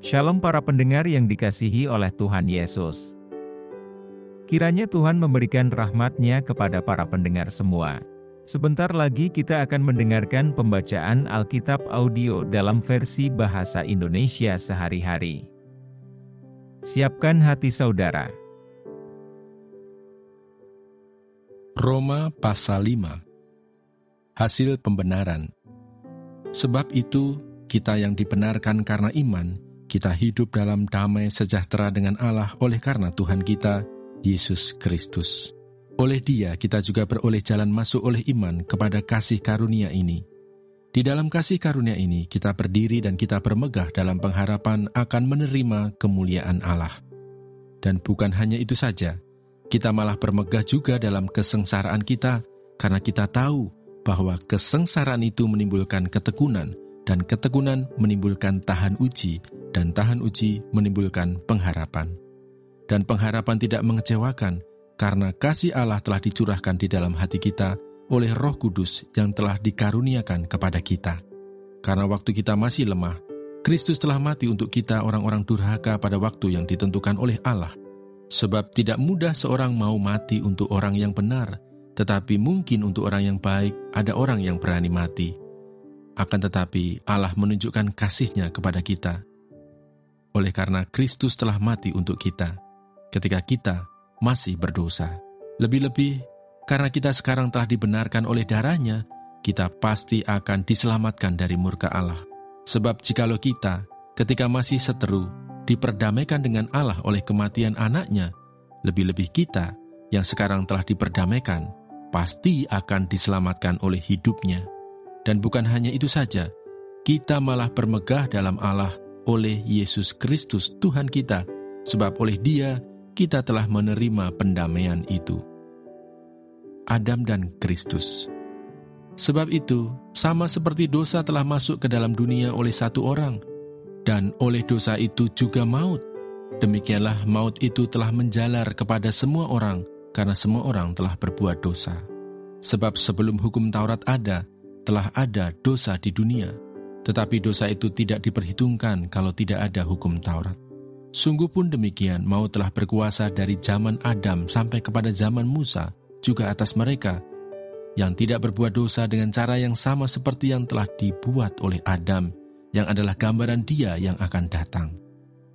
Shalom para pendengar yang dikasihi oleh Tuhan Yesus. Kiranya Tuhan memberikan rahmat-Nya kepada para pendengar semua. Sebentar lagi kita akan mendengarkan pembacaan Alkitab audio dalam versi bahasa Indonesia sehari-hari. Siapkan hati saudara. Roma pasal 5. Hasil pembenaran. Sebab itu, kita yang dibenarkan karena iman, kita hidup dalam damai sejahtera dengan Allah oleh karena Tuhan kita, Yesus Kristus. Oleh Dia kita juga beroleh jalan masuk oleh iman kepada kasih karunia ini. Di dalam kasih karunia ini kita berdiri dan kita bermegah dalam pengharapan akan menerima kemuliaan Allah. Dan bukan hanya itu saja, kita malah bermegah juga dalam kesengsaraan kita, karena kita tahu bahwa kesengsaraan itu menimbulkan ketekunan, dan ketekunan menimbulkan tahan uji, dan tahan uji menimbulkan pengharapan. Dan pengharapan tidak mengecewakan, karena kasih Allah telah dicurahkan di dalam hati kita oleh Roh Kudus yang telah dikaruniakan kepada kita. Karena waktu kita masih lemah, Kristus telah mati untuk kita orang-orang durhaka pada waktu yang ditentukan oleh Allah. Sebab tidak mudah seorang mau mati untuk orang yang benar, tetapi mungkin untuk orang yang baik ada orang yang berani mati. Akan tetapi Allah menunjukkan kasih-Nya kepada kita, oleh karena Kristus telah mati untuk kita, ketika kita masih berdosa. Lebih-lebih, karena kita sekarang telah dibenarkan oleh darah-Nya, kita pasti akan diselamatkan dari murka Allah. Sebab jikalau kita, ketika masih seteru, diperdamaikan dengan Allah oleh kematian anak-Nya, lebih-lebih kita, yang sekarang telah diperdamaikan, pasti akan diselamatkan oleh hidup-Nya. Dan bukan hanya itu saja, kita malah bermegah dalam Allah oleh Yesus Kristus Tuhan kita, sebab oleh Dia kita telah menerima pendamaian itu. Adam dan Kristus. Sebab itu, sama seperti dosa telah masuk ke dalam dunia oleh satu orang, dan oleh dosa itu juga maut, demikianlah maut itu telah menjalar kepada semua orang, karena semua orang telah berbuat dosa. Sebab sebelum hukum Taurat ada, telah ada dosa di dunia, tetapi dosa itu tidak diperhitungkan kalau tidak ada hukum Taurat. Sungguh pun demikian, maut telah berkuasa dari zaman Adam sampai kepada zaman Musa, juga atas mereka yang tidak berbuat dosa dengan cara yang sama seperti yang telah dibuat oleh Adam, yang adalah gambaran Dia yang akan datang.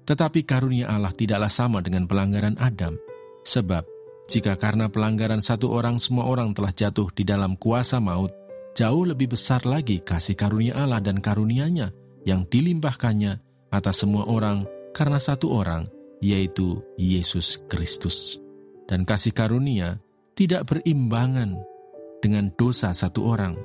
Tetapi karunia Allah tidaklah sama dengan pelanggaran Adam, sebab jika karena pelanggaran satu orang semua orang telah jatuh di dalam kuasa maut, jauh lebih besar lagi kasih karunia Allah dan karunia-Nya yang dilimpahkannya atas semua orang karena satu orang, yaitu Yesus Kristus. Dan kasih karunia tidak berimbangan dengan dosa satu orang,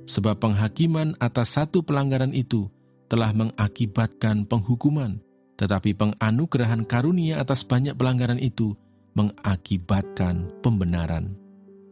sebab penghakiman atas satu pelanggaran itu telah mengakibatkan penghukuman, tetapi penganugerahan karunia atas banyak pelanggaran itu mengakibatkan pembenaran.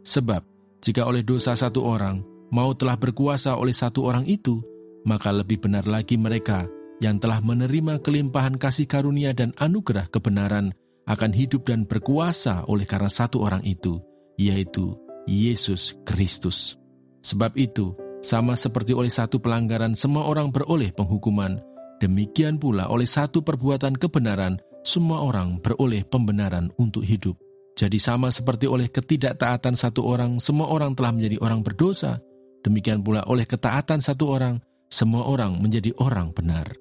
Sebab jika oleh dosa satu orang maut telah berkuasa oleh satu orang itu, maka lebih benar lagi mereka yang telah menerima kelimpahan kasih karunia dan anugerah kebenaran akan hidup dan berkuasa oleh karena satu orang itu, yaitu Yesus Kristus. Sebab itu, sama seperti oleh satu pelanggaran semua orang beroleh penghukuman, demikian pula oleh satu perbuatan kebenaran semua orang beroleh pembenaran untuk hidup. Jadi sama seperti oleh ketidaktaatan satu orang semua orang telah menjadi orang berdosa, demikian pula oleh ketaatan satu orang, semua orang menjadi orang benar.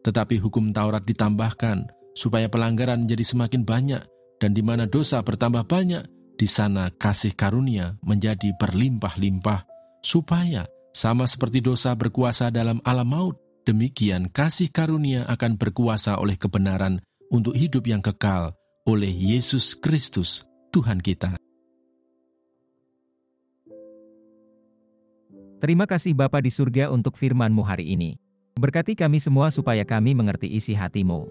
Tetapi hukum Taurat ditambahkan, supaya pelanggaran menjadi semakin banyak, dan di mana dosa bertambah banyak, di sana kasih karunia menjadi berlimpah-limpah, supaya sama seperti dosa berkuasa dalam alam maut, demikian kasih karunia akan berkuasa oleh kebenaran untuk hidup yang kekal, oleh Yesus Kristus, Tuhan kita. Terima kasih Bapa di surga untuk firman-Mu hari ini. Berkati kami semua supaya kami mengerti isi hati-Mu.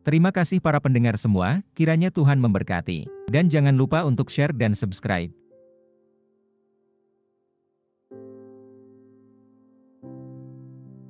Terima kasih para pendengar semua, kiranya Tuhan memberkati. Dan jangan lupa untuk share dan subscribe.